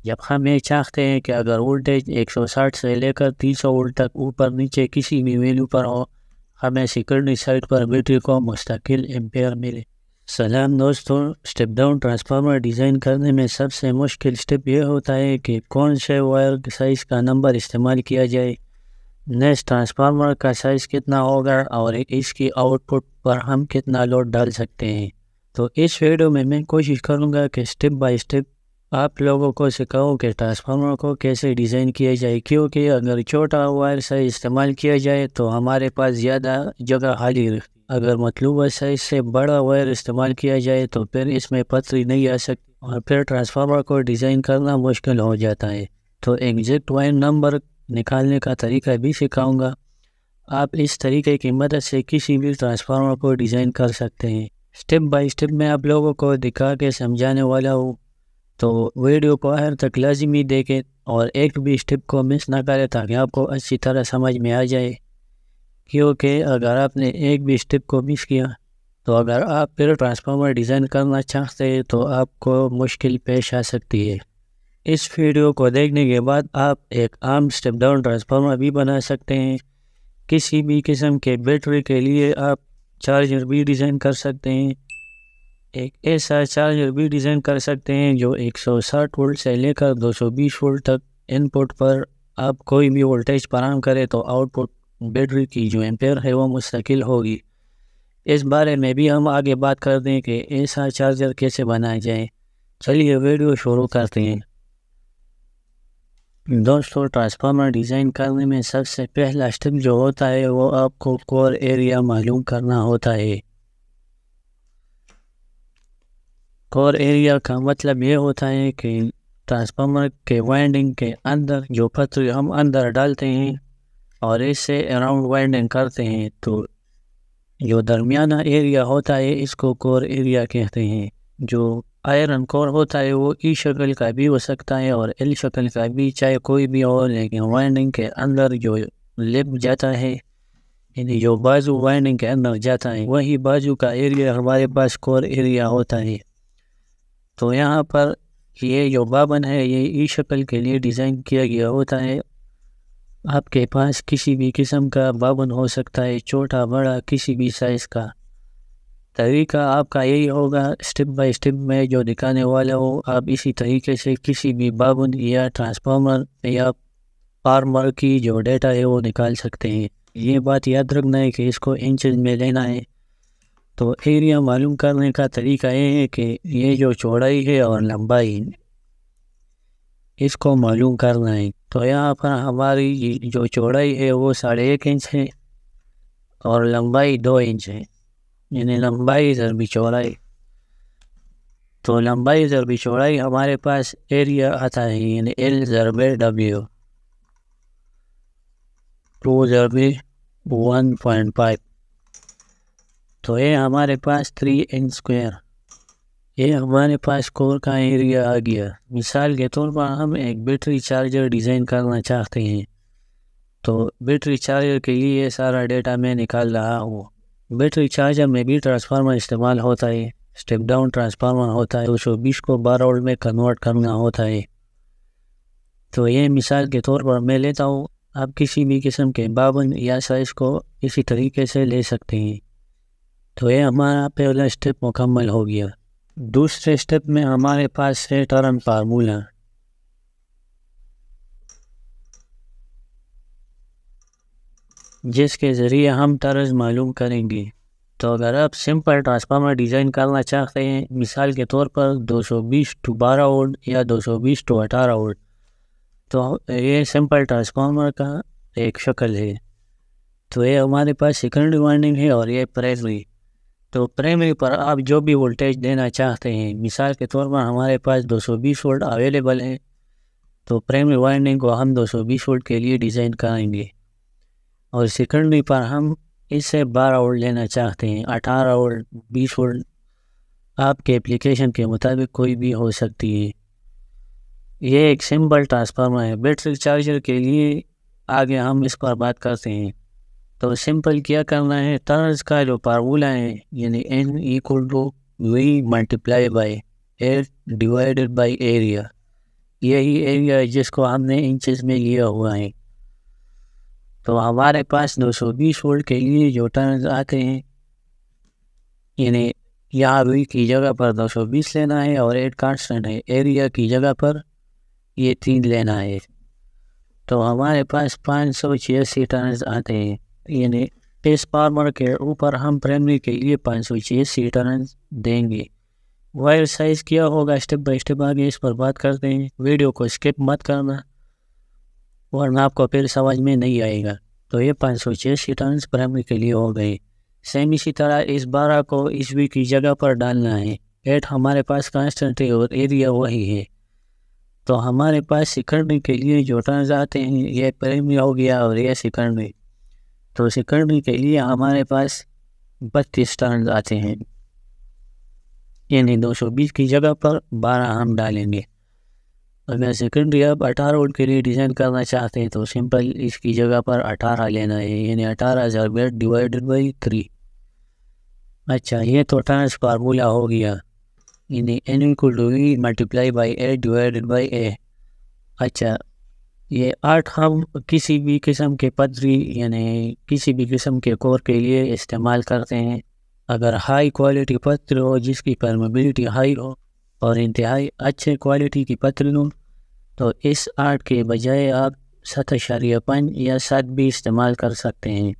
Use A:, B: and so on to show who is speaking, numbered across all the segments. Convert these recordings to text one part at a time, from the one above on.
A: جب ہم یہ چاہتے ہیں کہ اگر وولٹیج 160 سے لے کر 300 وولٹ تک اوپر نیچے کسی بھی ویلیو پر ہو، ہمیں سیکنڈری سائڈ پر بیٹری کو مستقل ایمپیئر ملے۔ سلام دوستوں، اسٹیپ ڈاؤن ٹرانسفارمر ڈیزائن کرنے میں سب سے مشکل اسٹیپ یہ ہوتا ہے کہ کون سے وائر سائز کا نمبر استعمال کیا جائے، نیکسٹ ٹرانسفارمر کا سائز کتنا ہوگا اور اس کی آؤٹ پٹ پر ہم کتنا لوڈ ڈال سکتے ہیں۔ تو اس ویڈیو میں کوشش کروں گا کہ اسٹیپ بائی اسٹیپ آپ لوگوں کو سکھاؤں کہ ٹرانسفارمر کو کیسے ڈیزائن کیا جائے، کیونکہ اگر چھوٹا وائر سائز استعمال کیا جائے تو ہمارے پاس زیادہ جگہ خالی رہتی، اگر مطلوبہ سائز سے بڑا وائر استعمال کیا جائے تو پھر اس میں پتری نہیں آ سکتی اور پھر ٹرانسفارمر کو ڈیزائن کرنا مشکل ہو جاتا ہے۔ تو ایگزیکٹ وائر نمبر نکالنے کا طریقہ بھی سکھاؤں گا۔ آپ اس طریقے کی مدد سے کسی بھی ٹرانسفارمر کو ڈیزائن کر سکتے ہیں۔ اسٹیپ بائی اسٹیپ میں آپ لوگوں کو دکھا کے سمجھانے والا ہوں، تو ویڈیو کو آخر تک لازمی دیکھیں اور ایک بھی اسٹیپ کو مس نہ کریں تاکہ آپ کو اچھی طرح سمجھ میں آ جائے، کیونکہ اگر آپ نے ایک بھی اسٹیپ کو مس کیا تو اگر آپ پھر ٹرانسفارمر ڈیزائن کرنا چاہتے ہیں تو آپ کو مشکل پیش آ سکتی ہے۔ اس ویڈیو کو دیکھنے کے بعد آپ ایک عام اسٹیپ ڈاؤن ٹرانسفارمر بھی بنا سکتے ہیں۔ کسی بھی قسم کے بیٹری کے لیے آپ چارجر بھی ڈیزائن کر سکتے ہیں۔ ایک ایسا چارجر بھی ڈیزائن کر سکتے ہیں جو 160 وولٹ سے لے کر 220 وولٹ تک ان پٹ پر آپ کوئی بھی وولٹیج فراہم کرے تو آؤٹ پٹ بیٹری کی جو ایمپیئر ہے وہ مستقل ہوگی۔ اس بارے میں بھی ہم آگے بات کر دیں کہ ایسا چارجر کیسے بنایا جائے۔ چلیے ویڈیو شروع کرتے ہیں۔ دوستو، ٹرانسفارمر ڈیزائن کرنے میں سب سے پہلا اسٹیپ جو ہوتا ہے وہ آپ کو کور ایریا معلوم کرنا ہوتا ہے۔ کور ایریا کا مطلب یہ ہوتا ہے کہ ٹرانسفارمر کے وائنڈنگ کے اندر جو پتری ہم اندر ڈالتے ہیں اور اس سے اراؤنڈ وائنڈنگ کرتے ہیں، تو جو درمیانہ ایریا ہوتا ہے اس کو کور ایریا کہتے ہیں۔ جو آئرن کور ہوتا ہے وہ ای شکل کا بھی ہو سکتا ہے اور ایل شکل کا بھی، چاہے کوئی بھی ہو، لیکن وائنڈنگ کے اندر جو لپ جاتا ہے، یعنی جو بازو وائنڈنگ کے اندر جاتا ہے، وہی بازو کا ایریا ہمارے پاس کور ایریا ہوتا ہے۔ تو یہاں پر یہ جو بابن ہے یہ ای شکل کے لیے ڈیزائن کیا گیا ہوتا ہے۔ آپ کے پاس کسی بھی قسم کا بابن ہو سکتا ہے، چھوٹا بڑا کسی بھی سائز کا۔ طریقہ آپ کا یہی ہوگا، اسٹیپ بائی اسٹیپ میں جو دکھانے والا ہوں آپ اسی طریقے سے کسی بھی بابن یا ٹرانسفارمر یا فارمر کی جو ڈیٹا ہے وہ نکال سکتے ہیں۔ یہ بات یاد رکھنا ہے کہ اس کو انچز میں لینا ہے۔ تو ایریا معلوم کرنے کا طریقہ یہ ہے کہ یہ جو چوڑائی ہے اور لمبائی اس کو معلوم کرنا ہے۔ تو یہاں پر ہماری جو چوڑائی ہے وہ 1.5 انچ ہے اور لمبائی 2 انچ ہے، یعنی لمبائی ضربی چوڑائی۔ تو لمبائی ضربی چوڑائی ہمارے پاس ایریا آتا ہے، یعنی L ضربے W 2 ضربے 1.5، تو یہ ہمارے پاس 3 انچ اسکوائر، یہ ہمارے پاس کور کا ایریا آ گیا۔ مثال کے طور پر ہم ایک بیٹری چارجر ڈیزائن کرنا چاہتے ہیں، تو بیٹری چارجر کے لیے یہ سارا ڈیٹا میں نکال رہا ہوں۔ بیٹری چارجر میں بھی ٹرانسفارمر استعمال ہوتا ہے، اسٹیپ ڈاؤن ٹرانسفارمر ہوتا ہے، 220 کو 12 وولٹ میں کنورٹ کرنا ہوتا ہے۔ تو یہ مثال کے طور پر میں لیتا ہوں، آپ کسی بھی قسم کے بابن یا سائز کو اسی طریقے سے لے سکتے ہیں۔ تو یہ ہمارا پہلا اسٹیپ مکمل ہو گیا۔ دوسرے اسٹیپ میں ہمارے پاس ہے ٹرن فارمولا، جس کے ذریعے ہم ٹرنز معلوم کریں گے۔ تو اگر آپ سمپل ٹرانسفارمر ڈیزائن کرنا چاہتے ہیں، مثال کے طور پر 220/12 وولٹ یا 220/18 وولٹ، تو یہ سمپل ٹرانسفارمر کا ایک شکل ہے۔ تو یہ ہمارے پاس سیکنڈری وائنڈنگ ہے اور یہ پرائمری۔ تو پرائمری پر آپ جو بھی وولٹیج دینا چاہتے ہیں، مثال کے طور پر ہمارے پاس 220 وولٹ اویلیبل ہے، تو پرائمری وائنڈنگ کو ہم 220 وولٹ کے لیے ڈیزائن کریں گے، اور سیکنڈری پر ہم اس سے 12 وولٹ لینا چاہتے ہیں، 18 وولٹ 20 وولٹ، آپ کے اپلیکیشن کے مطابق کوئی بھی ہو سکتی ہے۔ یہ ایک سمپل ٹرانسفارمر ہے۔ بیٹری چارجر کے لیے آگے ہم اس پر بات کرتے ہیں۔ تو سمپل کیا کرنا ہے، ٹرنز کا جو فارمولا ہے، یعنی N = V × 8 / area، یہی ایریا ہے جس کو ہم نے انچز میں لیا ہوا ہے. تو ہمارے پاس 220 وولٹ کے لیے جو ٹرنز آتے ہیں، یعنی یہاں روئی کی جگہ پر 220 لینا ہے اور 8 کانسٹنٹ ہے، ایریا کی جگہ پر یہ 3 لینا ہے. تو ہمارے پاس 586 ٹرنز آتے ہیں. یعنی ٹرانسفارمر کے اوپر ہم پرائمری کے لیے 586 ٹرنز دیں گے. وائر سائز کیا ہوگا اسٹیپ بائی اسٹیپ آگے اس پر بات کرتے ہیں. ویڈیو کو اسکپ مت کرنا ورنہ آپ کو پھر سمجھ میں نہیں آئے گا. تو یہ 586 ٹرنز پرائمری کے لیے ہو گئے. سیم اسی طرح اس 12 کو اس وی کی جگہ پر ڈالنا ہے. 8 ہمارے پاس کانسٹنٹ ہے اور ایریا وہی ہے. تو ہمارے پاس سیکنڈری کے لیے جو ٹرنز آتے ہیں یہ پرائمری ہو گیا اور یہ سیکنڈری. تو سیکنڈری کے لیے ہمارے پاس 32 ٹرنز آتے ہیں، یعنی 220 کی جگہ پر 12 ہم ڈالیں گے. اگر سیکنڈری آپ 18 وولٹ کے لیے ڈیزائن کرنا چاہتے ہیں تو سمپل اس کی جگہ پر 18 لینا ہے، یعنی 18,000 ڈیوائیڈڈ بائی 3. اچھا، یہ تو ٹرانس فارمولا ہو گیا، یعنی n = v multiply by 8 divided by a. اچھا، یہ 8 ہم کسی بھی قسم کے پتری یعنی کسی بھی قسم کے کور کے لیے استعمال کرتے ہیں. اگر ہائی کوالٹی پتری ہو جس کی پرمیبلٹی ہائی ہو اور انتہائی اچھے کوالٹی کی پتری ہو تو اس 8 کے بجائے آپ 7.5 یا 7 بھی استعمال کر سکتے ہیں.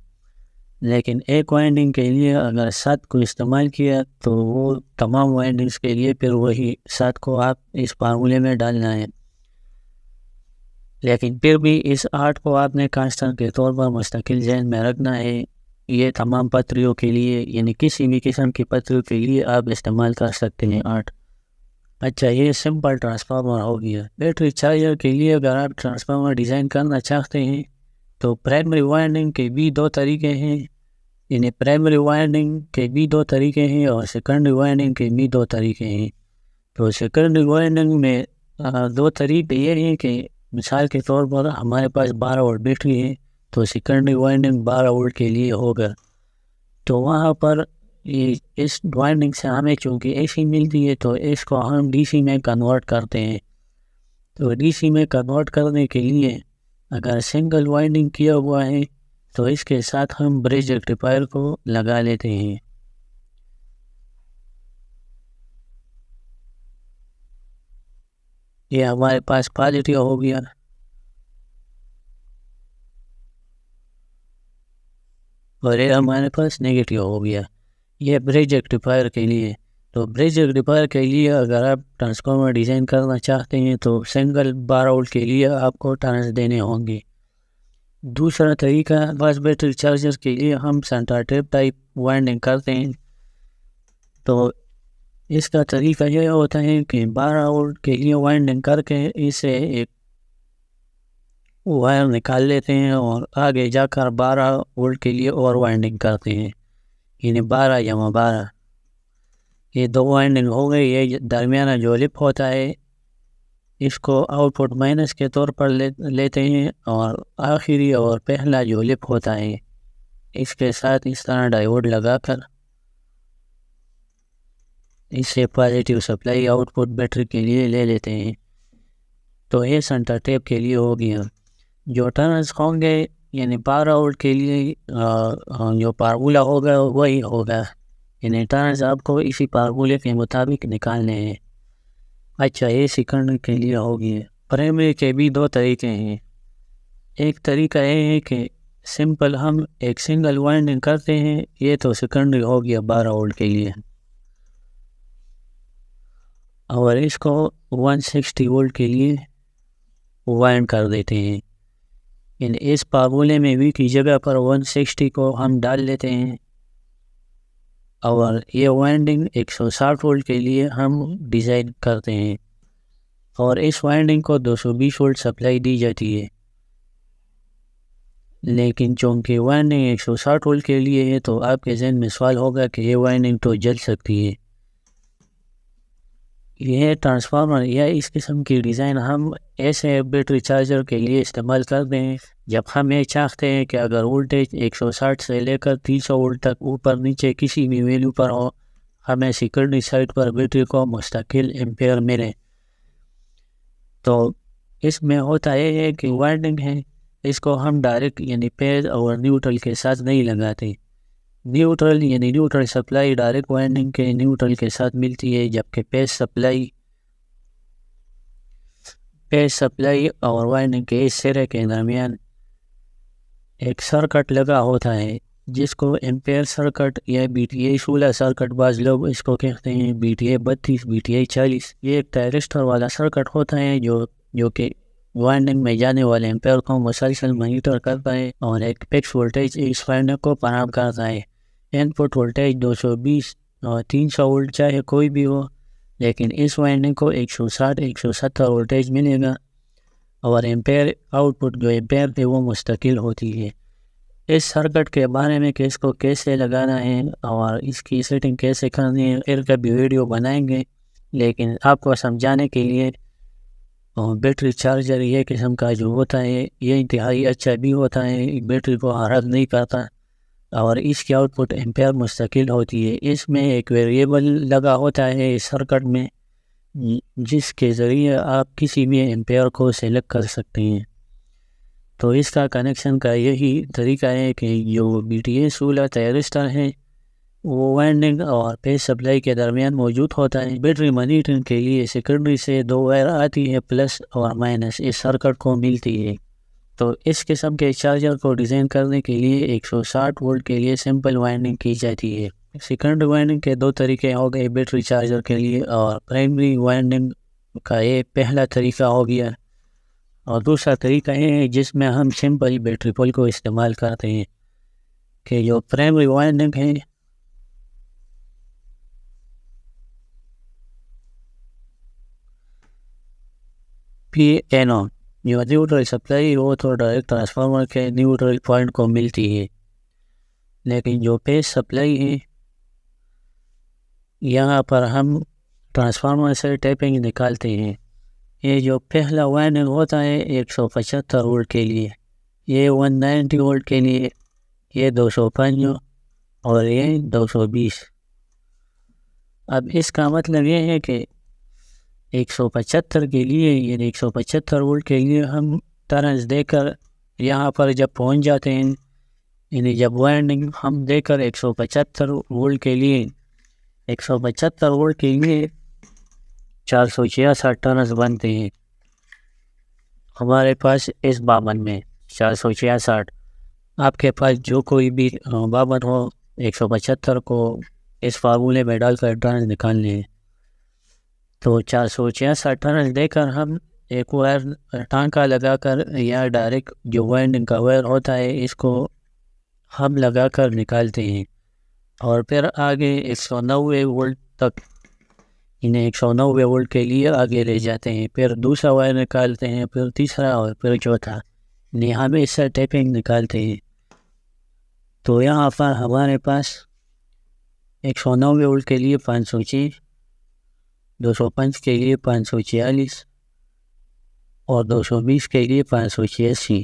A: لیکن ایک وائنڈنگ کے لیے اگر 7 کو استعمال کیا تو وہ تمام وائنڈنگز کے لیے پھر وہی 7 کو آپ اس فارمولے میں ڈالنا ہے. لیکن پھر بھی اس 8 کو آپ نے کانسٹنٹ کے طور پر مستقل ذہن میں رکھنا ہے. یہ تمام پتریوں کے لیے یعنی کسی بھی قسم کی پتریوں کے لیے آپ استعمال کر سکتے ہیں 8. اچھا، یہ سمپل ٹرانسفارمر ہو گیا. بیٹری چارجر کے لیے اگر آپ ٹرانسفارمر ڈیزائن کرنا چاہتے ہیں تو پرائمری وائنڈنگ کے بھی 2 طریقے ہیں، یعنی پرائمری وائنڈنگ کے بھی 2 طریقے ہیں اور سیکنڈری وائنڈنگ کے بھی 2 طریقے ہیں. تو سیکنڈری وائنڈنگ میں 2 طریقے یہ ہیں کہ مثال کے طور پر ہمارے پاس 12 وولٹ بیٹری ہے تو سیکنڈری وائنڈنگ 12 وولٹ کے لیے ہوگا. تو وہاں پر اس وائنڈنگ سے ہمیں چونکہ اے سی ملتی ہے تو اس کو ہم ڈی سی میں کنورٹ کرتے ہیں. تو ڈی سی میں کنورٹ کرنے کے لیے اگر سنگل وائنڈنگ کیا ہوا ہے تو اس کے ساتھ ہم بریج ریکٹیفائر کو لگا لیتے ہیں. یہ ہمارے پاس پازیٹیو ہو گیا اور یہ ہمارے پاس نیگیٹیو ہو گیا. یہ بریج ریکٹیفائر کے لیے. تو بریج ریکٹیفائر کے لیے اگر آپ ٹرانسفارمر ڈیزائن کرنا چاہتے ہیں تو سنگل 12 وولٹ کے لیے آپ کو ٹرنز دینے ہوں گے. دوسرا طریقہ بس بیٹری چارجر کے لیے ہم سینٹر ٹیپ ٹائپ وائنڈنگ کرتے ہیں. تو اس کا طریقہ یہ ہوتا ہے کہ 12 وولٹ کے لیے وائنڈنگ کر کے اسے ایک وائر نکال لیتے ہیں اور آگے جا کر 12 وولٹ کے لیے اور وائنڈنگ کرتے ہیں، یعنی 12 × 12. یہ 2 وائنڈنگ ہو گئی. یہ درمیانہ جو لپ ہوتا ہے اس کو آؤٹ پٹ مائنس کے طور پر لیتے ہیں اور آخری اور پہلا جو لپ ہوتا ہے اس کے ساتھ اس طرح ڈائیوڈ لگا کر اس سے positive supply out put battery کے لیے لے لیتے ہیں. تو یہ سینٹر ٹیپ کے لیے ہو گیا. جو ٹرنز ہوں گے یعنی 12 وولٹ کے لیے جو فارمولا ہوگا وہی ہوگا، یعنی ٹرنز آپ کو اسی فارمولے کے مطابق نکالنے ہیں. اچھا، یہ سیکنڈری کے لیے ہو گیا. پرائمری کے بھی 2 طریقے ہیں. ایک طریقہ یہ ہے کہ سمپل ہم ایک سنگل وائنڈنگ کرتے ہیں، یہ تو سیکنڈری ہو گیا 12 وولٹ کے لیے، اور اس کو 160 وولٹ کے لیے وائنڈ کر دیتے ہیں. یعنی اس فارمولے میں وی کی جگہ پر 160 کو ہم ڈال لیتے ہیں اور یہ وائنڈنگ 160 وولٹ کے لیے ہم ڈیزائن کرتے ہیں اور اس وائنڈنگ کو 220 وولٹ سپلائی دی جاتی ہے. لیکن چونکہ وائنڈنگ 160 وولٹ کے لیے ہے تو آپ کے ذہن میں سوال ہوگا کہ یہ وائنڈنگ تو جل سکتی ہے. یہ ٹرانسفارمر یا اس قسم کی ڈیزائن ہم ایسے بیٹری چارجر کے لیے استعمال کرتے ہیں جب ہم یہ چاہتے ہیں کہ اگر وولٹیج 160 سے لے کر 300 وولٹ تک اوپر نیچے کسی بھی ویلیو پر ہو ہمیں سیکنڈری سائڈ پر بیٹری کو مستقل ایمپیئر ملے. تو اس میں ہوتا ہے کہ وائنڈنگ ہے اس کو ہم ڈائریکٹ یعنی پیز اور نیوٹرل کے ساتھ نہیں لگاتے. نیوٹرل سپلائی ڈائریکٹ وائنڈنگ کے نیوٹرل کے ساتھ ملتی ہے، جبکہ پیز سپلائی اور وائنڈنگ کے اس سرے کے درمیان ایک سرکٹ لگا ہوتا ہے جس کو ایمپیئر سرکٹ یا BTA 16 سرکٹ بعض لوگ اس کو کہتے ہیں BTA 32 BTA 40. یہ ایک ٹائرسٹر والا سرکٹ ہوتا ہے جو کہ وائنڈنگ میں جانے والے ایمپیئر کو مسلسل مانیٹر کرتا ہے اور ایک فکس وولٹیج اس وائنڈنگ کو فراہم کرتا ہے. ان پٹ وولٹیج 220 اور 300 وولٹ چاہے کوئی بھی ہو، لیکن اس وائنڈنگ کو 160-170 وولٹیج ملے گا اور ایمپیئر آؤٹ پٹ جو ایمپیئر ہے وہ مستقل ہوتی ہے. اس سرکٹ کے بارے میں کہ اس کو کیسے لگانا ہے اور اس کی سیٹنگ کیسے کرنی ہے پھر کبھی ویڈیو بنائیں گے، لیکن آپ کو سمجھانے کے لیے بیٹری چارجر یہ قسم کا جو ہوتا ہے یہ انتہائی اچھا بھی ہوتا ہے، بیٹری کو حرک نہیں کرتا اور اس کی آؤٹ پٹ ایمپیئر مستقل ہوتی ہے. اس میں ایک ویریبل لگا ہوتا ہے اس سرکٹ میں جس کے ذریعے آپ کسی بھی ایمپیئر کو سلیکٹ کر سکتے ہیں. تو اس کا کنیکشن کا یہی طریقہ ہے کہ جو BTA 16 تھائرسٹر ہے وہ وائنڈنگ اور پیز سپلائی کے درمیان موجود ہوتا ہے. بیٹری مانیٹرنگ کے لیے سیکنڈری سے 2 وائر آتی ہے، پلس اور مائنس اس سرکٹ کو ملتی ہے. تو اس قسم کے چارجر کو ڈیزائن کرنے کے لیے 160 وولٹ کے لیے سمپل وائنڈنگ کی جاتی ہے. سیکنڈری وائنڈنگ کے 2 طریقے ہو گئے بیٹری چارجر کے لیے، اور پرائمری وائنڈنگ کا یہ پہلا طریقہ ہو گیا، اور دوسرا طریقہ یہ ہے جس میں ہم سمپل بیٹری پول کو استعمال کرتے ہیں کہ جو پرائمری وائنڈنگ ہے PNO جو نیوٹرل سپلائی وہ تو ڈائریکٹ ٹرانسفارمر کے نیوٹرل پوائنٹ کو ملتی ہے، لیکن جو پیز سپلائی ہے یہاں پر ہم ٹرانسفارمر سے ٹیپنگ نکالتے ہیں. یہ جو پہلا وائنڈنگ ہوتا ہے 175 وولٹ کے لیے، یہ 190 وولٹ کے لیے، یہ 205 اور یہ 220. اب اس کا مطلب یہ ہے کہ 175 کے لیے یعنی 175 وولٹ کے لیے ہم ٹرنز دے کر یہاں پر جب پہنچ جاتے ہیں، یعنی جب وائنڈنگ ہم دے کر 175 وولٹ کے لیے 175 وولٹ کے لیے 466 ٹرنز بنتے ہیں ہمارے پاس اس بابن میں. 466 آپ کے پاس جو کوئی بھی بابن ہو 175 کو اس فارمولے میں ڈال کر ٹرنز نکالنے ہیں. تو 466 ٹرنز دے کر ہم ایک وائر ٹانکا لگا کر یا ڈائریکٹ جو وائنڈنگ کا وائر ہوتا ہے اس کو ہم لگا کر نکالتے ہیں، اور پھر آگے 190 وولٹ تک انہیں 190 وولٹ کے لیے آگے لے جاتے ہیں. پھر دوسرا وائر نکالتے ہیں، پھر تیسرا اور پھر چوتھا، یہاں بھی اس سے ٹیپنگ نکالتے ہیں. تو یہاں پر ہمارے پاس 190 وولٹ کے لیے 506، 205 کے لیے 546 اور 220 کے لیے 586،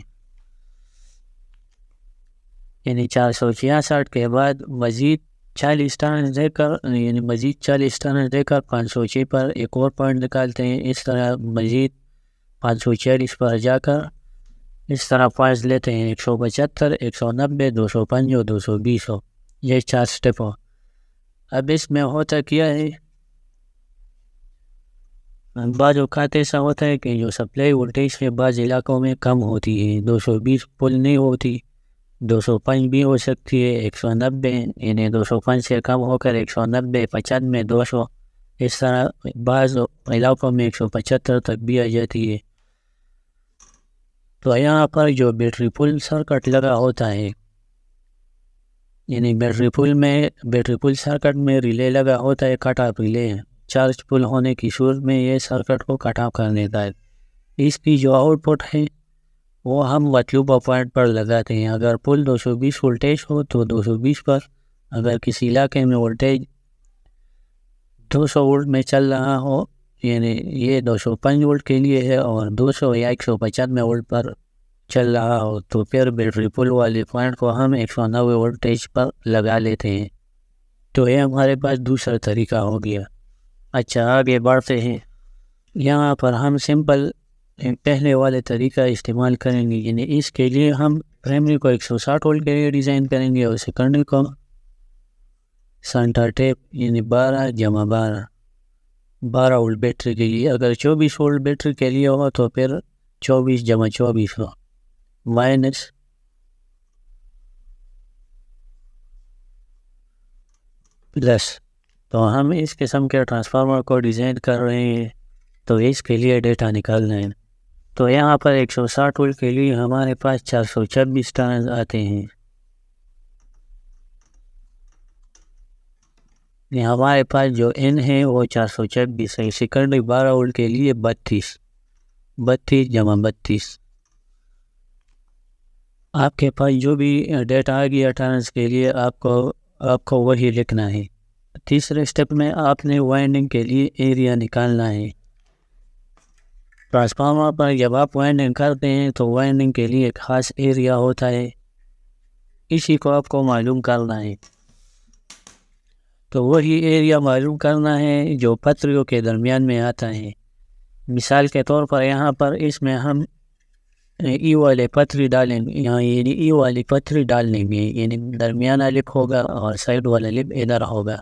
A: یعنی 466 کے بعد مزید 40 ٹرن دے کر 506 پر ایک اور پوائنٹ نکالتے ہیں. اس طرح مزید 546 پر جا کر اس طرح پوائنٹس لیتے ہیں 175 190 205 اور 220 ہو. یہ 4 سٹیپ ہو. اب اس میں ہوتا کیا ہے، بعض اوقات ایسا ہوتا ہے کہ جو سپلائی وولٹیج کے بعض علاقوں میں کم ہوتی ہے، 220 پل نہیں ہوتی، 205 بھی ہو سکتی ہے، 190 یعنی 205 سے کم ہو کر 190 95 200، اس طرح بعض علاقوں میں 175 تک بھی آ جاتی ہے. تو یہاں پر جو بیٹری پل سرکٹ لگا ہوتا ہے، یعنی بیٹری پل سرکٹ میں ریلے لگا ہوتا ہے، کٹ آف ریلے ہے. چارج پل ہونے کی صورت میں یہ سرکٹ کو کٹ آف کر دیتا ہے. اس کی جو آؤٹ پٹ ہے وہ ہم مطلوبہ پوائنٹ پر لگاتے ہیں. اگر پل 220 وولٹیج ہو تو 220 پر، اگر کسی علاقے میں وولٹیج 200 وولٹ میں چل رہا ہو، یعنی یہ 205 وولٹ کے لیے ہے اور 200 یا 195 وولٹ پر چل رہا ہو، تو پھر بیٹری پل والے پوائنٹ کو ہم 190 وولٹیج پر لگا لیتے ہیں. تو یہ ہمارے پاس دوسرا طریقہ ہو گیا. اچھا آگے بڑھتے ہیں. یہاں پر ہم سمپل پہلے والے طریقہ استعمال کریں گے، یعنی اس کے لیے ہم پرائمری کو 160 وولٹ کے لیے ڈیزائن کریں گے اور سیکنڈری کو سینٹر ٹیپ یعنی 12 وولٹ بیٹری کے لیے. اگر 24 وولٹ بیٹری کے لیے ہو تو پھر 24 × 24 ہو مائنس پلس. تو ہم اس قسم کے ٹرانسفارمر کو ڈیزائن کر رہے ہیں تو اس کے لیے ڈیٹا نکالنا ہے. تو یہاں پر 160 وولٹ کے لیے ہمارے پاس 426 ٹرنز آتے ہیں. ہمارے پاس جو n ہے وہ 426 ہے. سیکنڈری 12 وولٹ کے لیے 32 × 32. آپ کے پاس جو بھی ڈیٹا آ گیا ٹرنز کے لیے آپ کو وہی لکھنا ہے. تیسرے سٹیپ میں آپ نے وائنڈنگ کے لیے ایریا نکالنا ہے. ٹرانسفارمر پر جب آپ وائنڈنگ کرتے ہیں تو وائنڈنگ کے لیے ایک خاص ایریا ہوتا ہے، اسی کو آپ کو معلوم کرنا ہے. تو وہی ایریا معلوم کرنا ہے جو پتریوں کے درمیان میں آتا ہے. مثال کے طور پر یہاں پر اس میں ہم ای والے پتری ڈالیں گے، یعنی ای والی پتری ڈالیں گے، یعنی درمیانہ لپ ہوگا اور سائڈ والا لپ ادھر ہوگا.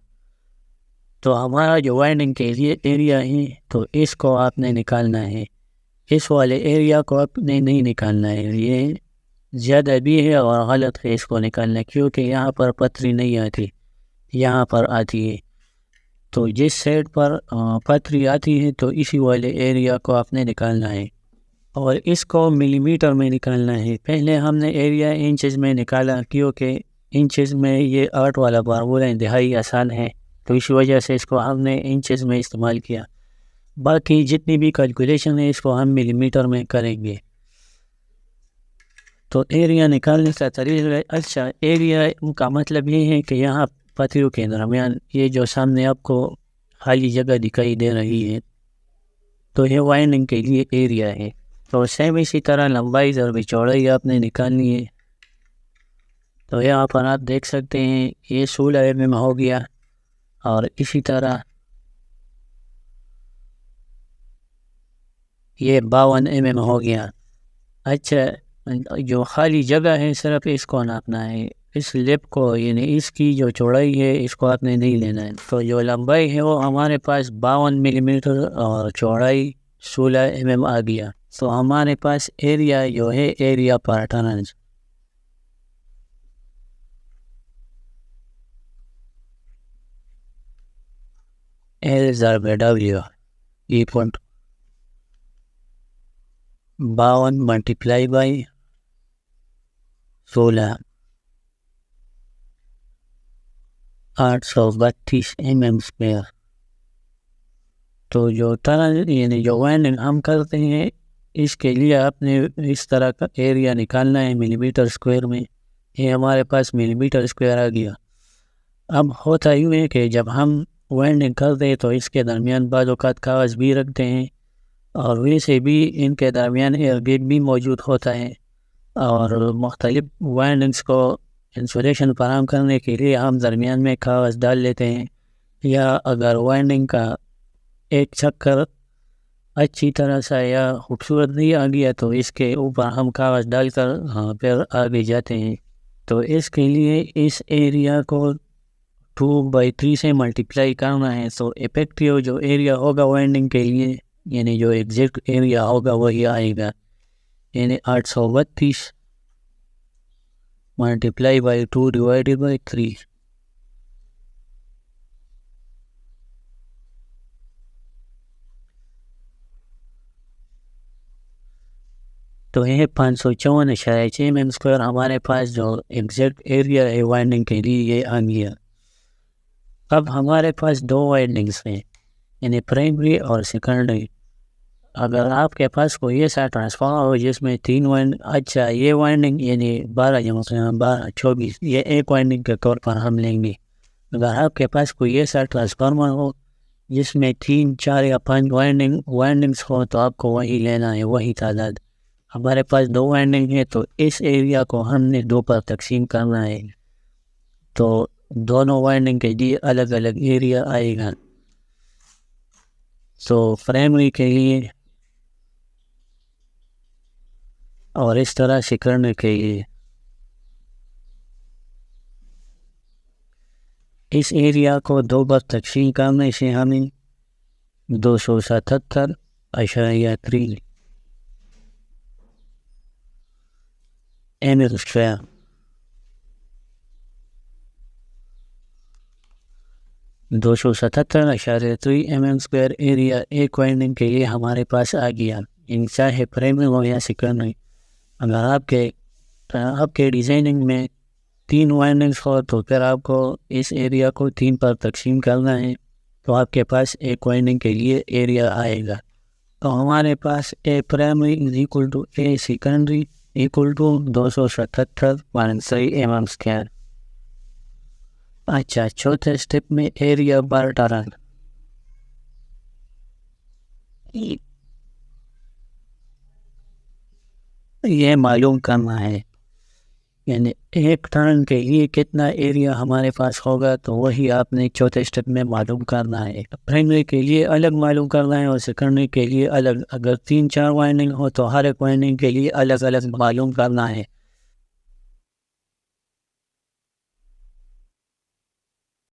A: تو ہمارا جو وائنڈنگ کے لیے ایریا ہے تو اس کو آپ نے نکالنا ہے. اس والے ایریا کو آپ نے نہیں نکالنا ہے، یہ زیادہ بھی ہے اور غلط ہے اس کو نکالنا، کیونکہ یہاں پر پتری نہیں آتی، یہاں پر آتی ہے. تو جس سائڈ پر پتری آتی ہے تو اسی والے ایریا کو آپ نے نکالنا ہے اور اس کو ملی میٹر میں نکالنا ہے. پہلے ہم نے ایریا انچز میں نکالا کیونکہ انچز میں یہ 8 والا فارمولہ انتہائی آسان ہے، تو اس وجہ سے اس کو ہم نے انچز میں استعمال کیا. باقی جتنی بھی کیلکولیشن ہے اس کو ہم ملی میٹر میں کریں گے. تو ایریا نکالنے کا طریقہ، اچھا ایریا کا مطلب یہ ہے کہ یہاں پتریوں کے درمیان یہ جو سامنے آپ کو خالی جگہ دکھائی دے رہی ہے تو یہ وائنڈنگ کے لیے ایریا ہے. تو سیم اسی طرح لمبائی ضرب چوڑائی آپ نے نکالنی ہے. تو یہاں پر آپ دیکھ سکتے ہیں یہ 16 mm ہو گیا اور اسی طرح یہ 52 mm ہو گیا. اچھا جو خالی جگہ ہے صرف اس کو ناپنا ہے، اس لپ کو، یعنی اس کی جو چوڑائی ہے اس کو آپ نے نہیں لینا ہے. تو جو لمبائی ہے وہ ہمارے پاس 52 ملی میٹر اور چوڑائی 16 mm آ گیا. تو ہمارے پاس ایریا جو ہے ایریا پر ٹرنز ایل ضرب ڈبلیو ایکوال 52 ملٹیپلائی بائی 16 832 mm². تو جو ٹرن یعنی جو وائنڈنگ ہم کرتے ہیں اس کے لیے آپ نے اس طرح کا ایریا نکالنا ہے ملی میٹر اسکوائر میں. یہ ہمارے پاس ملی میٹر اسکوائر آ گیا. اب ہوتا یوں ہے کہ جب ہم وائنڈنگ کرتے ہیں تو اس کے درمیان بعض اوقات کاغذ بھی رکھتے ہیں اور ویسے بھی ان کے درمیان ایئر گیپ بھی موجود ہوتا ہے، اور مختلف وائنڈنگس کو انسولیشن فراہم کرنے کے لیے ہم درمیان میں کاغذ ڈال لیتے ہیں. یا اگر وائنڈنگ کا ایک چکر اچھی طرح سے یا خوبصورت نہیں آ گیا تو اس کے اوپر ہم کاغذ ڈال کر پھر آگے جاتے ہیں. تو اس کے لیے اس ایریا کو 2/3 سے ملٹیپلائی کرنا ہے. تو افیکٹیو جو ایریا ہوگا وائنڈنگ کے لیے، یعنی جو ایگزیکٹ ایریا ہوگا وہی آئے گا، یعنی 832 ملٹیپلائی بائی 2 ڈیوائڈیڈ بائی 3. تو یہ 554.6 mm² ہمارے پاس جو ایگزیکٹ ایریا ہے وائنڈنگ کے لیے یہ آ گیا. اب ہمارے پاس 2 وائنڈنگس ہیں، یعنی پرائمری اور سیکنڈری. اگر آپ کے پاس کوئی ایسا ٹرانسفارمر ہو جس میں 3 وائنڈنگ، اچھا یہ وائنڈنگ یعنی 12 24 یہ ایک وائنڈنگ کے طور پر ہم لیں گے. اگر آپ کے پاس کوئی ایسا ٹرانسفارمر ہو جس میں 3 4 یا 5 وائنڈنگس ہو تو آپ کو وہی لینا ہے، وہی تعداد. ہمارے پاس 2 وائنڈنگ ہے تو اس ایریا کو ہم نے 2 پر تقسیم کرنا ہے، تو دونوں وائنڈنگ کے لیے الگ الگ ایریا آئے گا. تو پرائمری کے لیے اور اس طرح سے کرنے کے لیے اس ایریا کو 2 بار تقسیم کرنے سے ہمیں 277.3 mm square 277.3 mm square area ایک وائنڈنگ کے لیے ہمارے پاس آ گیا. چاہے پرائمری ہو یا سیکنڈری، اگر آپ کے ڈیزائننگ میں 3 وائنڈنگس ہو تو پھر آپ کو اس ایریا کو 3 پر تقسیم کرنا ہے، تو آپ کے پاس ایک وائنڈنگ کے لیے ایریا آئے گا. تو ہمارے پاس A primary is equal to A secondary equal to 277.3 mm square. اچھا، چوتھے اسٹیپ میں ایریا بر ٹرن. یہ معلوم کرنا ہے، یعنی ایک ٹرن کے لیے کتنا ایریا ہمارے پاس ہوگا، تو وہی آپ نے چوتھے اسٹیپ میں معلوم کرنا ہے. پرائمری کے لیے الگ معلوم کرنا ہے اور سیکنڈری کے لیے الگ. اگر 3-4 وائنڈنگ ہو تو ہر ایک وائنڈنگ کے لیے الگ الگ معلوم کرنا ہے.